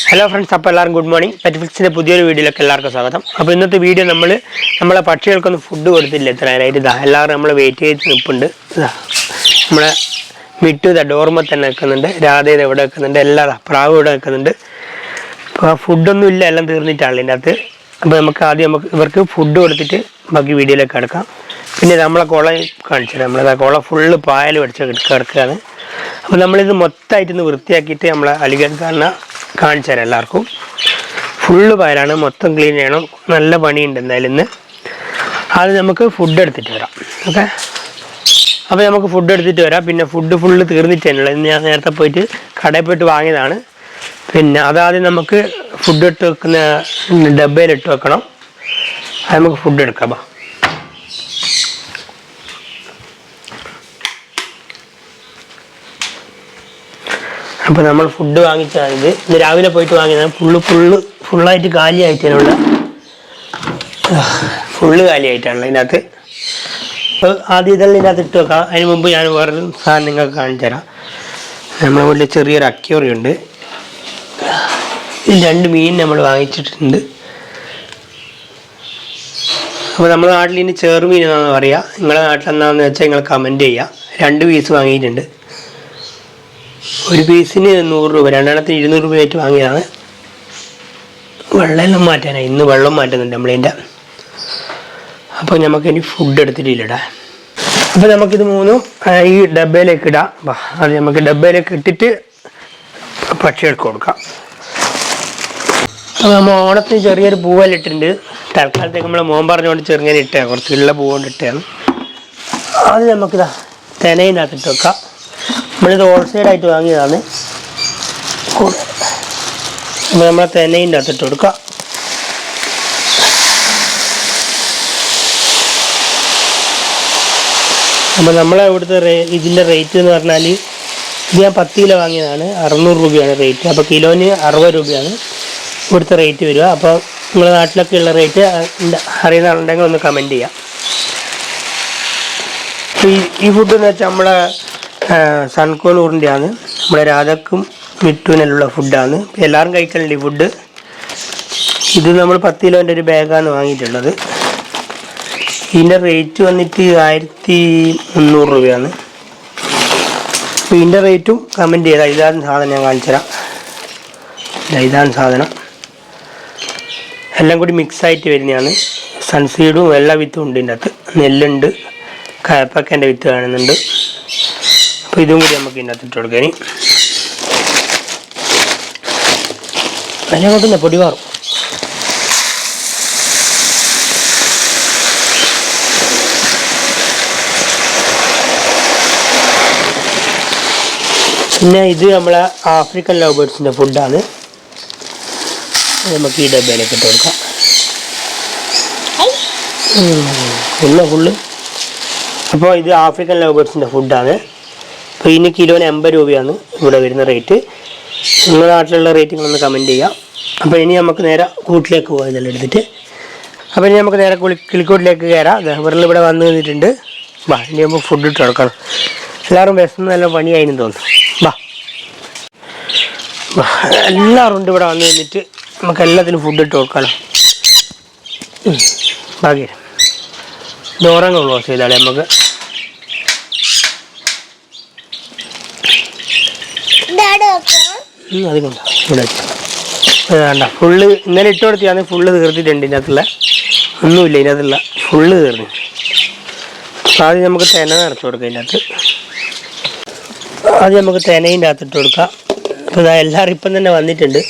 Hello friends, അപ്പോൾ എല്ലാവർക്കും good morning. പെറ്റ്ഫിക്സിൻ്റെ പുതിയൊരു വീഡിയോയിലേക്ക് എല്ലാവർക്കും സ്വാഗതം. അപ്പോൾ ഇന്നത്തെ വീഡിയോ നമ്മളെ പക്ഷികൾക്കൊന്നും ഫുഡ് കൊടുത്തില്ല ഇത്ര നേരമായിട്ട്. എല്ലാവരും നമ്മൾ വെയിറ്റ് ചെയ്ത് നിൽപ്പുണ്ട്. നമ്മളെ മിട്ടു ഡോർമ തന്നെ നിൽക്കുന്നുണ്ട്, രാധ ഇവിടെ നിൽക്കുന്നുണ്ട്, പ്രാവ് ഇവിടെ നിൽക്കുന്നുണ്ട്. അപ്പോൾ ഫുഡൊന്നും ഇല്ല, എല്ലാം തീർന്നിട്ടാണ് ഇതിൻ്റെ അകത്ത്. അപ്പോൾ നമുക്ക് ഇവർക്ക് ഫുഡ് കൊടുത്തിട്ട് ബാക്കി വീഡിയോയിലേക്ക് കിടക്കാം. പിന്നെ നമ്മളെ കുള കാണിച്ചത്, കുള ഫുള്ള് പായൽ പഠിച്ച് കിടക്കുകയാണ്. അപ്പോൾ നമ്മളിത് മൊത്തമായിട്ടൊന്ന് വൃത്തിയാക്കിയിട്ട് നമ്മളെ അലിഗഡ്കാരനെ കാണിച്ചു തരാം. എല്ലാവർക്കും ഫുള്ള് പായലാണ്, മൊത്തം ക്ലീൻ ചെയ്യണം. നല്ല പണിയുണ്ട് എന്തായാലും ഇന്ന്. അത് നമുക്ക് ഫുഡ് എടുത്തിട്ട് വരാം. ഓക്കെ, അപ്പോൾ നമുക്ക് ഫുഡ് എടുത്തിട്ട് വരാം. പിന്നെ ഫുഡ് ഫുള്ള് തീർന്നിട്ട് തന്നെയുള്ള ഇന്ന് ഞാൻ നേരത്തെ പോയിട്ട് കടയിൽ പോയിട്ട് വാങ്ങിയതാണ്. പിന്നെ അതാദ്യം നമുക്ക് ഫുഡ് ഇട്ട് വെക്കുന്ന ഡബ്ബയിലിട്ട് വെക്കണം. അത് നമുക്ക് ഫുഡ് എടുക്കാം. അപ്പോൾ നമ്മൾ ഫുഡ് വാങ്ങിച്ചതാണിത്. ഇന്ന് രാവിലെ പോയിട്ട് വാങ്ങിയതാണ്. ഫുള്ളായിട്ട് കാലിയായിട്ടാണുള്ള കാലിയായിട്ടാണല്ലോ ഇതിനകത്ത്. അപ്പോൾ ആദ്യം ഇതെല്ലാം ഇതിനകത്ത് ഇട്ട് വെക്കാം. അതിന് മുമ്പ് ഞാൻ വേറൊരു സാധനം നിങ്ങൾക്ക് കാണിച്ചു തരാം. നമ്മളെ വീട്ടിൽ ചെറിയൊരു അക്വേറിയം ഉണ്ട്. ഇതിൽ 2 മീൻ നമ്മൾ വാങ്ങിച്ചിട്ടുണ്ട്. അപ്പോൾ നമ്മുടെ നാട്ടിൽ ഇനി ചെറുമീൻ എന്നാണ് പറയുക. നിങ്ങളുടെ നാട്ടിൽ എന്താണെന്ന് വെച്ചാൽ നിങ്ങൾ കമൻറ്റ് ചെയ്യുക. 2 പീസ് വാങ്ങിയിട്ടുണ്ട്. ഒരു പീസിന് 100 രൂപ, 2 200 രൂപയായിട്ട് വാങ്ങിയതാണ്. വെള്ളം മാറ്റാനായി, ഇന്ന് വെള്ളം മാറ്റുന്നുണ്ട് നമ്മളിതിൻ്റെ. അപ്പോൾ നമുക്കിനി ഫുഡ് എടുത്തിട്ടില്ലടാ. അപ്പോൾ നമുക്കിത് 3 ഈ ഡബ്ബയിലേക്ക് ഇടാം. അത് നമുക്ക് ഡബ്ബയിലേക്ക് ഇട്ടിട്ട് പക്ഷികൾക്ക് കൊടുക്കാം. അപ്പോൾ നമ്മൾ ഓണത്തിന് ചെറിയൊരു പൂവെല്ലാം ഇട്ടിട്ടുണ്ട്. തൽക്കാലത്തേക്ക് നമ്മൾ മോൻ പറഞ്ഞുകൊണ്ട് ചെറുങ്ങനെ ഇട്ടാണ്, കുറച്ചുള്ള പൂവുകൊണ്ട് ഇട്ടാണ്. അത് നമുക്കിതാ തെനയിനകത്തിട്ട് വെക്കാം. നമ്മളിത് ഹോൾസെയിലായിട്ട് വാങ്ങിയതാണ്. അപ്പോൾ നമ്മളെ തെനയിൻ്റെ അകത്തിട്ട് കൊടുക്കാം. അപ്പോൾ നമ്മളെ ഇവിടുത്തെ ഇതിൻ്റെ റേറ്റ് എന്ന് പറഞ്ഞാൽ, ഇത് ഞാൻ 10 കിലോ വാങ്ങിയതാണ്. 600 രൂപയാണ് റേറ്റ്. അപ്പോൾ കിലോന് 60 രൂപയാണ് ഇവിടുത്തെ റേറ്റ് വരിക. അപ്പോൾ നിങ്ങളുടെ നാട്ടിലൊക്കെ ഉള്ള റേറ്റ് അറിയുന്ന ആളുണ്ടെങ്കിൽ ഒന്ന് കമൻറ്റ് ചെയ്യാം. ഈ ഫുഡ് എന്ന് വെച്ചാൽ നമ്മളെ സൺകോളൂറിൻ്റെയാണ്. നമ്മുടെ രാധക്കും മിട്ടുവിനുള്ള ഫുഡാണ്. എല്ലാവരും കഴിക്കലുണ്ട് ഈ ഫുഡ്. ഇത് നമ്മൾ 10 കിലോൻ്റെ ഒരു ബാഗാണ് വാങ്ങിയിട്ടുള്ളത്. ഇതിൻ്റെ റേറ്റ് വന്നിട്ട് 1300 രൂപയാണ്. അപ്പോൾ ഇതിൻ്റെ റേറ്റും കമൻറ്റ് ചെയ്താൽ ഇതാണ് സാധനം. ഞാൻ കാണിച്ചു തരാം. ഇതാണ് സാധനം. എല്ലാം കൂടി മിക്സായിട്ട് വരുന്നതാണ്. സൺസീഡും എല്ലാ വിത്തും ഉണ്ട് ഇതിൻ്റെ അകത്ത്. നെല്ലുണ്ട്, കയപ്പക്കൻ്റെ വിത്ത് കാണുന്നുണ്ട്. അപ്പോൾ ഇതും കൂടി നമുക്ക് ഇതിൻ്റെ അകത്ത് ഇട്ട് കൊടുക്കാം. ഇനി അതിനകത്തുനിന്ന് പൊടി മാറും. പിന്നെ ഇത് നമ്മളെ ആഫ്രിക്കൻ ലവ് ബേർഡ്സിൻ്റെ ഫുഡാണ്. നമുക്ക് ഈ ഡബ്ബയിലേക്ക് ഇട്ട് കൊടുക്കാം. ഫുള്ള് അപ്പോൾ ഇത് ആഫ്രിക്കൻ ലവ് ബേർഡ്സിൻ്റെ ഫുഡാണ്. അപ്പോൾ ഇതിന് കിലോന് 80 രൂപയാണ് ഇവിടെ വരുന്ന റേറ്റ്. നിങ്ങളുടെ നാട്ടിലുള്ള റേറ്റുകളൊന്ന് കമൻറ്റ് ചെയ്യാം. അപ്പോൾ ഇനി നമുക്ക് നേരെ കൂട്ടിലേക്ക് പോകാം ഇതെല്ലാം എടുത്തിട്ട്. അപ്പോൾ ഇനി നമുക്ക് നേരെ കിളിക്കൂട്ടിലേക്ക് കയറാം. ഇവരിൽ ഇവിടെ വന്നു നിന്നിട്ടുണ്ട്. ഇനി നമുക്ക് ഫുഡ് ഇട്ട് കൊടുക്കണം. എല്ലാവരും വിശന്ന് നല്ല പണിയായിരുന്നു തോന്നുന്നു. എല്ലാവരും ഉണ്ട് ഇവിടെ വന്നു നിന്നിട്ട്. നമുക്ക് എല്ലാത്തിനും ഫുഡ് ഇട്ട് കൊടുക്കണം. ബാക്കി ഡോറങ്ങൾ ക്ലോസ് ചെയ്താലേ നമുക്ക്. അതുകൊണ്ടാ ഇവിടെ വേണ്ട. ഫുള്ള് ഇന്നലെ ഇട്ട് കൊടുത്തിയാണ്. ഫുള്ള് തീർത്തിട്ടുണ്ട്. ഇതിനകത്തുള്ള ഒന്നുമില്ല, ഇതിനകത്തുള്ള ഫുള്ള് തീർന്നു. ആദ്യം നമുക്ക് തെന നിറച്ച് കൊടുക്കാം. ഇതിനകത്ത് ആദ്യം നമുക്ക് തെനയിൻ്റെ അകത്ത് ഇട്ട് കൊടുക്കാം. അപ്പോൾ ഇതാ എല്ലാവരും ഇപ്പം തന്നെ വന്നിട്ടുണ്ട്.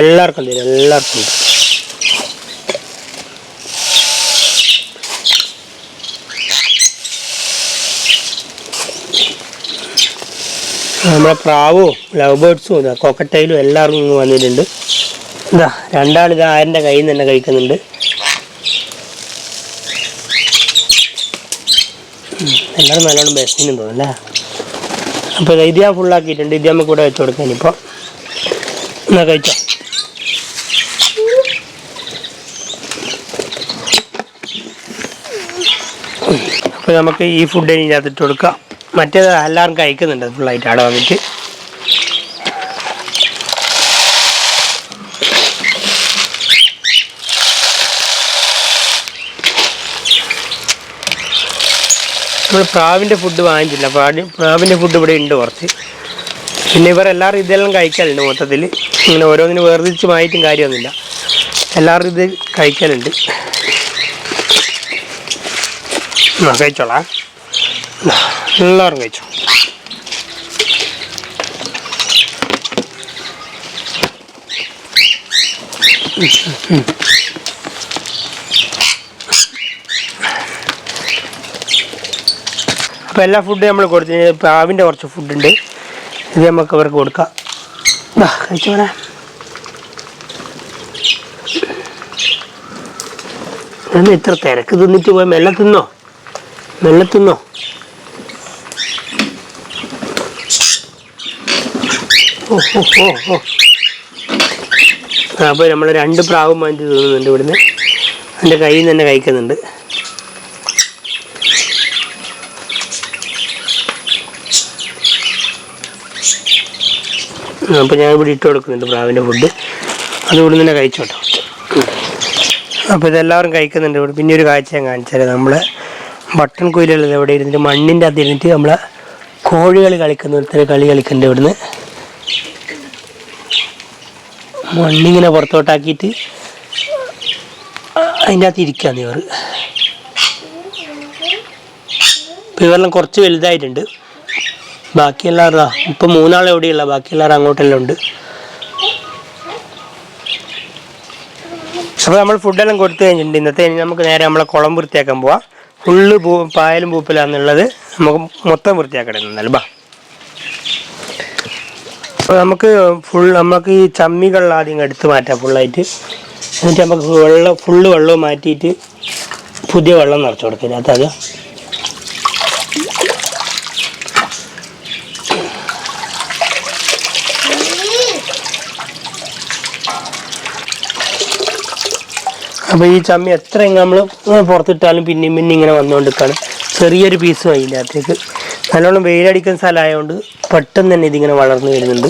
എല്ലാവർക്കും തരും, എല്ലാവർക്കും ഉണ്ട്. നമ്മളെ പ്രാവും ലവ് ബേർഡ്സും ഇതാ കൊക്കറ്റയിലും എല്ലാവർക്കും ഇങ്ങ് വന്നിട്ടുണ്ട്. ഇതാ 2 ആൾ ഇതാ ആരിൻ്റെ കയ്യിൽ നിന്ന് തന്നെ കഴിക്കുന്നുണ്ട്. എല്ലാവരും നല്ലോണം ബസ്സിനും തോന്നുന്നല്ലേ. അപ്പോൾ ഇത് ഞാൻ ഫുള്ളാക്കിയിട്ടുണ്ട്. ഇത് നമുക്ക് ഇവിടെ വെച്ച് കൊടുക്കാൻ. ഇപ്പോൾ എന്നാ കഴിച്ചോ. അപ്പോൾ നമുക്ക് ഈ ഫുഡ് ഇതിനകത്ത് ഇട്ട് കൊടുക്കാം. മറ്റേത് എല്ലാവരും കഴിക്കുന്നുണ്ട് ഫുള്ളായിട്ട് അവിടെ വന്നിട്ട്. നമ്മൾ പ്രാവിൻ്റെ ഫുഡ് വാങ്ങിച്ചില്ല. പ്രാവിൻ്റെ ഫുഡ് ഇവിടെ ഉണ്ട് കുറച്ച്. പിന്നെ ഇവരെല്ലാവരും ഇതെല്ലാം കഴിക്കലുണ്ട് മൊത്തത്തിൽ. ഇങ്ങനെ ഓരോന്നിന് വേർതിരിച്ച് മായിട്ടും കാര്യമൊന്നുമില്ല, എല്ലാവരും ഇത് കഴിക്കലുണ്ട്. കഴിച്ചോളാം, എല്ലാവരും കഴിച്ചോ. അപ്പോൾ എല്ലാ ഫുഡും നമ്മൾ കൊടുത്തു. പ്രാവിൻ്റെ കുറച്ച് ഫുഡുണ്ട്, ഇത് നമുക്ക് അവർക്ക് കൊടുക്കാം. കഴിച്ചോണേ. എന്ന് ഇത്ര തിരക്ക് തിന്നിട്ട് പോയി മെല്ലെ തിന്നോ. അപ്പോൾ നമ്മൾ 2 പ്രാവും വാങ്ങിച്ച് തിന്നുന്നുണ്ട് ഇവിടുന്ന്. എൻ്റെ കയ്യിൽ നിന്ന് തന്നെ കഴിക്കുന്നുണ്ട്. അപ്പോൾ ഞാൻ ഇവിടെ ഇട്ട് കൊടുക്കുന്നുണ്ട് പ്രാവിൻ്റെ ഫുഡ്. അത് ഇവിടെ തന്നെ കഴിച്ചോട്ടോ. അപ്പോൾ ഇതെല്ലാവരും കഴിക്കുന്നുണ്ട് ഇവിടെ. പിന്നെ ഒരു കാഴ്ച ഞാൻ കാണിച്ചാൽ, നമ്മളെ ബട്ടൺ കുയിലുള്ളത് ഇവിടെ ഇരുന്നിട്ട് മണ്ണിൻ്റെ അകത്ത് ഇരുന്നിട്ട് നമ്മളെ കോഴികൾ കളിക്കുന്ന ഒരുത്തരം കളി കളിക്കുന്നുണ്ട് ഇവിടുന്ന്. മണ്ണിങ്ങനെ പുറത്തോട്ടാക്കിയിട്ട് അതിൻ്റെ അകത്ത് ഇരിക്കുകയാണ് ഇവർ. ഇപ്പോൾ ഇവരെല്ലാം കുറച്ച് വലുതായിട്ടുണ്ട്. ബാക്കിയെല്ലാവരും ഇപ്പം 3 ആൾ എവിടെയുള്ള, ബാക്കിയെല്ലാവരും അങ്ങോട്ടെല്ലാം ഉണ്ട്. അപ്പോൾ നമ്മൾ ഫുഡെല്ലാം കൊടുത്തു കഴിഞ്ഞിട്ടുണ്ട് ഇന്നത്തെ. ഇനി നമുക്ക് നേരെ നമ്മളെ കുളം വൃത്തിയാക്കാൻ പോവാം. ഫുള്ള് പായലും പൂപ്പലാന്നുള്ളത് നമുക്ക് മൊത്തം വൃത്തിയാക്കണം എന്നാലും ബാ. അപ്പോൾ നമുക്ക് നമുക്ക് ഈ ചമ്മികൾ ആദ്യം എടുത്ത് മാറ്റാം ഫുള്ളായിട്ട്. എന്നിട്ട് നമുക്ക് ഫുള്ള് വെള്ളം മാറ്റിയിട്ട് പുതിയ വെള്ളം നിറച്ച് കൊടുക്കാം ഇതിനകത്ത്. അത് അപ്പോൾ ഈ ചമ്മി എത്ര നമ്മൾ പുറത്തിട്ടാലും പിന്നെയും ഇങ്ങനെ വന്നുകൊണ്ടിരിക്കുകയാണ്. ചെറിയൊരു പീസും അതിൻ്റെ അകത്തേക്ക്. നല്ലോണം വെയിലടിക്കുന്ന സ്ഥലമായതുകൊണ്ട് പെട്ടെന്ന് തന്നെ ഇതിങ്ങനെ വളർന്നു വരുന്നുണ്ട്.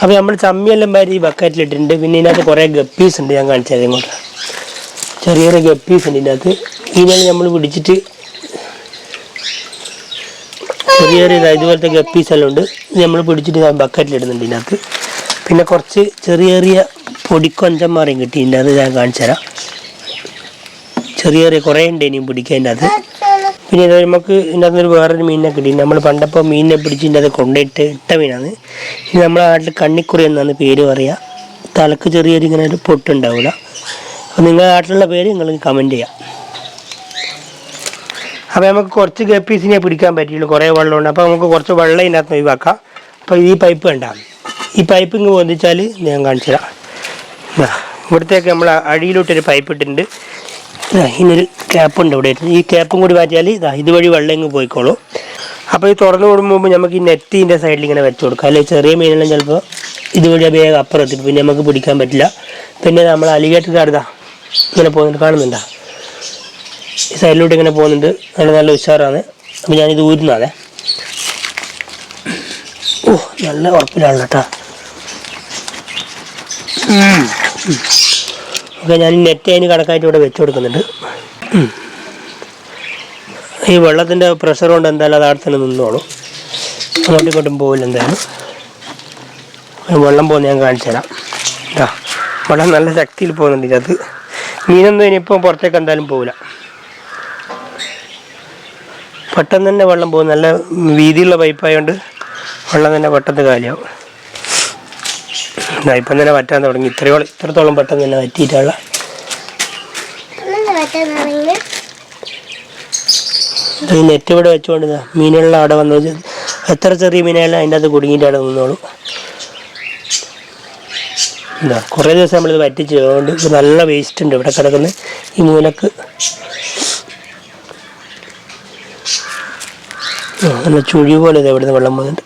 അപ്പോൾ നമ്മൾ ചമ്മിയെല്ലാം വാരി ഈ ബക്കറ്റിലിട്ടിട്ടുണ്ട്. പിന്നെ ഇതിനകത്ത് കുറേ ഗപ്പീസ് ഉണ്ട്, ഞാൻ കാണിച്ചത് ഇങ്ങോട്ട്. ചെറിയൊരു ഗപ്പീസ് ഉണ്ട് ഇതിനകത്ത്. ഇതിനെ നമ്മൾ പിടിച്ചിട്ട് ചെറിയൊരു ഇതുപോലത്തെ ഗപ്പീസെല്ലാം ഉണ്ട്. ഇത് നമ്മൾ പിടിച്ചിട്ട് ബക്കറ്റിലിടുന്നുണ്ട് ഇതിനകത്ത്. പിന്നെ കുറച്ച് ചെറിയ പൊടിക്കൊഞ്ചന്മാരെയും കിട്ടി ഇതിൻ്റെ അത് ഞാൻ കാണിച്ചു തരാം. ചെറിയ കുറേ ഉണ്ട് ഇനിയും പിടിക്കാൻ ഇതിൻ്റെ അത്. പിന്നെ നമുക്ക് ഇതിൻ്റെ അകത്തൊരു വേറൊരു മീനിനെ കിട്ടി. നമ്മൾ പണ്ടപ്പോൾ മീനിനെ പിടിച്ച് ഇതിൻ്റെ അത് കൊണ്ടിട്ട് ഇട്ട മീനാണ്. ഇനി നമ്മളെ നാട്ടിൽ കണ്ണിക്കുറി എന്നാണ് പേര് പറയുക. തലക്ക് ചെറിയൊരു ഇങ്ങനെ ഒരു പൊട്ടുണ്ടാവില്ല. അപ്പോൾ നിങ്ങളുടെ നാട്ടിലുള്ള പേര് നിങ്ങൾ കമൻറ്റ് ചെയ്യാം. അപ്പോൾ നമുക്ക് കുറച്ച് ഗപ്പീസിനെ പിടിക്കാൻ പറ്റിയുള്ളൂ, കുറേ വെള്ളമുണ്ട്. അപ്പോൾ നമുക്ക് കുറച്ച് വെള്ളം ഇതിനകത്ത് ഒഴിവാക്കാം. അപ്പോൾ ഈ പൈപ്പ് ഉണ്ടാകും, ഈ പൈപ്പ് ഇങ്ങ് പൊന്തിച്ചാൽ ഞാൻ കാണിച്ചു തരാം. ഇവിടത്തേക്ക് നമ്മൾ അടിയിലോട്ടൊരു പൈപ്പ് ഇട്ടിട്ടുണ്ട്. ഇതിനൊരു ക്യാപ്പുണ്ട് ഇവിടെ. ഈ ക്യാപ്പും കൂടി മാറ്റിയാൽ ഇതുവഴി വെള്ളം ഇങ്ങ് പോയിക്കോളൂ. അപ്പോൾ ഈ തുറന്നു കൊടുക്കുമ്പോൾ നമുക്ക് ഈ നെറ്റിൻ്റെ സൈഡിൽ ഇങ്ങനെ വെച്ച് കൊടുക്കാം. അല്ലെങ്കിൽ ചെറിയ മീനെല്ലാം ചിലപ്പോൾ ഇതുവഴി വേഗം അപ്പുറം എത്തിയിട്ട് പിന്നെ നമുക്ക് പിടിക്കാൻ പറ്റില്ല. പിന്നെ നമ്മൾ അലിഗേറ്റർ ഇങ്ങനെ പോകുന്നുണ്ട്, കാണുന്നുണ്ടോ? ഈ സൈഡിലോട്ട് ഇങ്ങനെ പോകുന്നുണ്ട്. നല്ല ഉഷാറാണ്. അപ്പോൾ ഞാനിത് ഊരുന്നതാണേ. ഓ, നല്ല ഉറപ്പിലാണ് കേട്ടോ. ഓക്കെ, ഞാൻ നെറ്റ് അതിന് കണക്കായിട്ട് ഇവിടെ വെച്ച് കൊടുക്കുന്നുണ്ട്. ഈ വെള്ളത്തിൻ്റെ പ്രഷർ കൊണ്ട് എന്തായാലും അത് അവിടെ തന്നെ നിന്നോളും, അങ്ങോട്ടും ഇങ്ങോട്ടും പോവില്ല. എന്തായാലും വെള്ളം പോകുന്ന ഞാൻ കാണിച്ചു തരാം. വെള്ളം നല്ല ശക്തിയിൽ പോകുന്നുണ്ട് ഇതിനകത്ത്. മീനൊന്നും ഇനിയിപ്പോൾ പുറത്തേക്ക് എന്തായാലും പോവില്ല. പെട്ടെന്ന് തന്നെ വെള്ളം പോകും. നല്ല വീതിയുള്ള പൈപ്പായതുകൊണ്ട് വെള്ളം തന്നെ പെട്ടെന്ന് കാലിയാവും. ഇപ്പം തന്നെ വറ്റാൻ തുടങ്ങി. ഇത്രത്തോളം പെട്ടെന്ന് തന്നെ വറ്റിയിട്ടുള്ള ഈ നെറ്റ് ഇവിടെ വെച്ചുകൊണ്ട് മീനുകളിൽ അവിടെ വന്നു. എത്ര ചെറിയ മീനെല്ലാം അതിൻ്റെ അകത്ത് കുടുങ്ങിയിട്ട് അവിടെ നിന്നോളൂ. കുറേ ദിവസം നമ്മളിത് വറ്റിച്ച്, അതുകൊണ്ട് ഇപ്പോൾ നല്ല വേസ്റ്റ് ഉണ്ട് ഇവിടെ കിടക്കുന്ന ഈ മൂലക്ക്. നല്ല ചുഴി പോലെ ഇത് ഇവിടുന്ന് വെള്ളം പോകുന്നുണ്ട്.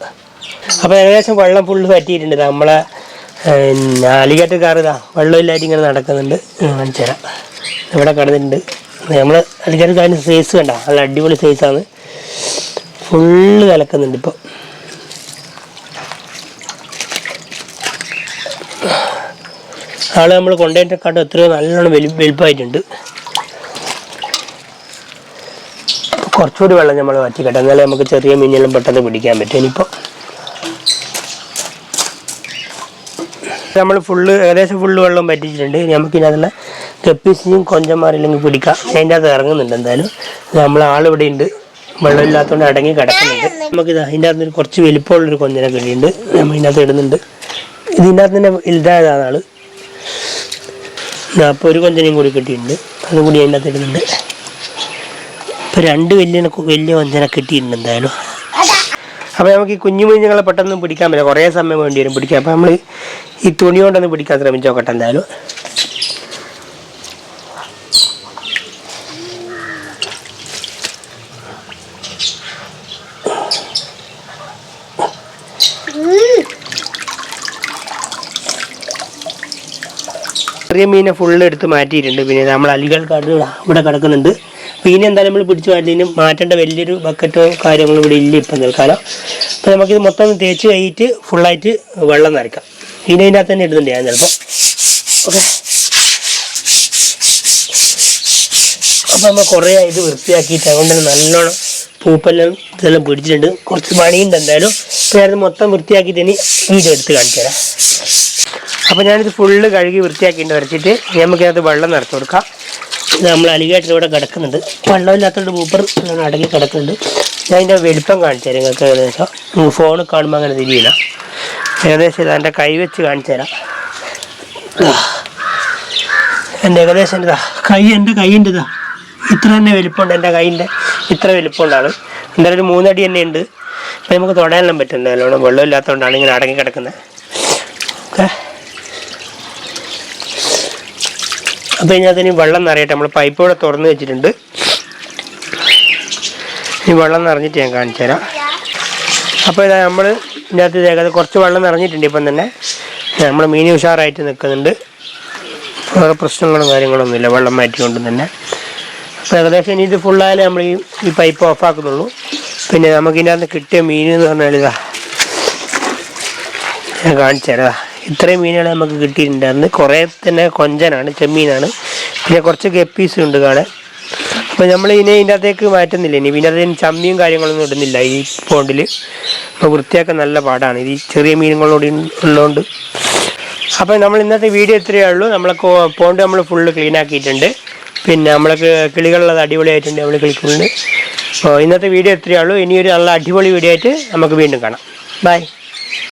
അപ്പോൾ ഏകദേശം വെള്ളം ഫുള്ള് വറ്റിയിട്ടുണ്ട്. നമ്മളെ അലിഗേറ്റർ കാർ വെള്ളമില്ലായിട്ട് ഇങ്ങനെ നടക്കുന്നുണ്ട്. കാണിച്ചു തരാം. ഇവിടെ കിടന്നിട്ടുണ്ട്. നമ്മൾ അടിക്കാർക്ക് അതിൻ്റെ സൈസ് കണ്ട, നല്ല അടിപൊളി സൈസാണ്. ഫുള്ള് കലക്കുന്നുണ്ട് ഇപ്പോൾ. ആള് നമ്മൾ കൊണ്ടുപോയിട്ടേക്കാട്ടും എത്രയോ നല്ലോണം വലുപ്പമായിട്ടുണ്ട്. കുറച്ചുകൂടി വെള്ളം നമ്മൾ മാറ്റിക്കട്ടെ, എന്നാലേ നമുക്ക് ചെറിയ മീനെല്ലാം പെട്ടെന്ന് പിടിക്കാൻ പറ്റും. ഇനിയിപ്പോൾ നമ്മൾ ഏകദേശം ഫുള്ള് വെള്ളം പറ്റിച്ചിട്ടുണ്ട്. നമുക്കിതിനകത്തുള്ള ഗപ്പീസിനും കൊഞ്ചന്മാരില്ലെങ്കിൽ പിടിക്കാം. അതിൻ്റെ അകത്ത് ഇറങ്ങുന്നുണ്ട്. എന്തായാലും നമ്മൾ ആളിവിടെ ഉണ്ട്, വെള്ളമില്ലാത്തതുകൊണ്ട് അടങ്ങി കിടക്കുന്നുണ്ട്. നമുക്കിത് അതിൻ്റെ അകത്ത് കുറച്ച് വലിപ്പമുള്ളൊരു കൊഞ്ചനെ കിട്ടിയിട്ടുണ്ട്. നമ്മൾ ഇതിനകത്ത് ഇടുന്നുണ്ട്. ഇതിൻ്റെ അകത്ത് തന്നെ വലുതായതാണ് ആള്. അപ്പോൾ ഒരു കൊഞ്ചനെയും കൂടി കിട്ടിയിട്ടുണ്ട്, അതും കൂടി അതിൻ്റെ അകത്ത് ഇടുന്നുണ്ട്. ഇപ്പോൾ 2 വലിയ കൊഞ്ചനെ കിട്ടിയിട്ടുണ്ട് എന്തായാലും. അപ്പോൾ നമുക്ക് ഈ കുഞ്ഞു കുഞ്ഞുങ്ങളെ പെട്ടെന്ന് പിടിക്കാൻ പറ്റില്ല, കുറേ സമയം വേണ്ടി വരും പിടിക്കാൻ. അപ്പോൾ നമ്മൾ ഈ തുണി കൊണ്ടൊന്ന് പിടിക്കാൻ ശ്രമിച്ചു നോക്കട്ടെ എന്തായാലും. ചെറിയ മീനെ ഫുള്ള് എടുത്ത് മാറ്റിയിട്ടുണ്ട്. പിന്നെ നമ്മൾ അലികൾക്കാട് ഇവിടെ കിടക്കുന്നുണ്ട്. മീനെ എന്തായാലും നമ്മൾ പിടിച്ച് മാറ്റിയതിന് മാറ്റേണ്ട വലിയൊരു ബക്കറ്റോ കാര്യങ്ങളോ ഇവിടെ ഇല്ല ഇപ്പം തൽക്കാലം. അപ്പോൾ നമുക്കിത് മൊത്തം തേച്ച് കഴിഞ്ഞിട്ട് ഫുള്ളായിട്ട് വെള്ളം നനയ്ക്കാം. ഇതിൻ്റെ അകത്ത് തന്നെ ഇടുന്നുണ്ട് ഞാൻ ചിലപ്പോൾ. ഓക്കെ, അപ്പോൾ നമ്മൾ കുറേ ഇത് വൃത്തിയാക്കിയിട്ട് അതുകൊണ്ട് തന്നെ നല്ലോണം പൂപ്പെല്ലാം ഇതെല്ലാം പിടിച്ചിട്ടുണ്ട്. കുറച്ച് പണിയുണ്ട് എന്തായാലും. അപ്പോൾ ഞാനിത് മൊത്തം വൃത്തിയാക്കിയിട്ട് ഇനി വീഡിയോ എടുത്ത് കാണിച്ചു തരാം. അപ്പോൾ ഞാനിത് ഫുള്ള് കഴുകി വൃത്തിയാക്കിയിട്ട് വരച്ചിട്ട് നമുക്കതിനകത്ത് വെള്ളം നിറച്ച് കൊടുക്കാം. നമ്മൾ അലിഗേറ്റർ ഇവിടെ കിടക്കുന്നുണ്ട്, വെള്ളമില്ലാത്തതുകൊണ്ട് മൂപ്പർ അടങ്ങി കിടക്കുന്നുണ്ട്. ഞാൻ അതിൻ്റെ വലിപ്പം കാണിച്ചു തരാം നിങ്ങൾക്ക്. ഏകദേശം ഫോൺ കാണുമ്പോൾ അങ്ങനെ തിരിയില്ല. ഏകദേശം ഇതാ എൻ്റെ കൈ വെച്ച് കാണിച്ചു തരാം. എൻ്റെ ഏകദേശം ഇതാ എൻ്റെ കൈയിൻ്റെ ഇതാ ഇത്ര തന്നെ വലിപ്പമുണ്ട്. എൻ്റെ കൈയിൻ്റെ ഇത്ര വലിപ്പമുണ്ടാണ്. എന്തായാലും ഒരു 3 അടി തന്നെ ഉണ്ട്. അപ്പോൾ നമുക്ക് തൊടാനെല്ലാം പറ്റുന്നുണ്ട്. നല്ലോണം വെള്ളമില്ലാത്തതുകൊണ്ടാണ് ഇങ്ങനെ അടങ്ങി കിടക്കുന്നത്. ഓക്കെ, അപ്പോൾ ഇതിനകത്ത് വെള്ളം നിറയട്ടെ. നമ്മൾ പൈപ്പ് ഇവിടെ തുറന്ന് വെച്ചിട്ടുണ്ട്. ഈ വെള്ളം നിറഞ്ഞിട്ട് ഞാൻ കാണിച്ചു തരാം. അപ്പോൾ ഇതാ നമ്മൾ ഇതിനകത്ത് ഏകദേശം കുറച്ച് വെള്ളം നിറഞ്ഞിട്ടുണ്ട്. ഇപ്പം തന്നെ നമ്മൾ മീൻ ഉഷാറായിട്ട് നിൽക്കുന്നുണ്ട്. വേറെ പ്രശ്നങ്ങളും കാര്യങ്ങളൊന്നുമില്ല വെള്ളം മാറ്റിക്കൊണ്ട് തന്നെ. അപ്പോൾ ഏകദേശം ഇനി ഇത് ഫുള്ളായാലും നമ്മൾ ഈ പൈപ്പ് ഓഫാക്കുന്നുള്ളൂ. പിന്നെ നമുക്ക് ഇതിനകത്ത് കിട്ടിയ മീൻ എന്ന് പറഞ്ഞാൽ ഇതാ ഞാൻ കാണിച്ചു തരാം. ഇത്രയും മീനുകൾ നമുക്ക് കിട്ടിയിട്ടുണ്ടായിരുന്നു. കുറേ തന്നെ കൊഞ്ചനാണ്, ചെമ്മീനാണ്. പിന്നെ കുറച്ച് ഗപ്പീസും ഉണ്ട് കാണാൻ. അപ്പോൾ നമ്മൾ ഇതിൻ്റെ അകത്തേക്ക് മാറ്റുന്നില്ല. ഇനി ഇതിൻ്റെ അകത്ത് ചമ്മിയും കാര്യങ്ങളൊന്നും ഇടുന്നില്ല ഈ പോണ്ടിൽ. അപ്പോൾ വൃത്തിയാക്കാൻ നല്ല പാടാണ് ഇത് ചെറിയ മീനുകളോട് ഉള്ളതുകൊണ്ട്. അപ്പോൾ നമ്മൾ ഇന്നത്തെ വീഡിയോ ഇത്രയേ ഉള്ളൂ. നമ്മളെ പോണ്ട് നമ്മൾ ഫുള്ള് ക്ലീൻ ആക്കിയിട്ടുണ്ട്. പിന്നെ നമ്മൾക്ക് കിളികളുള്ളത് അടിപൊളിയായിട്ടുണ്ട്, നമ്മൾ കിളിക്കുന്നുണ്ട്. അപ്പോൾ ഇന്നത്തെ വീഡിയോ ഇത്രയേ ഉള്ളൂ. ഇനിയൊരു നല്ല അടിപൊളി വീഡിയോ ആയിട്ട് നമുക്ക് വീണ്ടും കാണാം. ബൈ.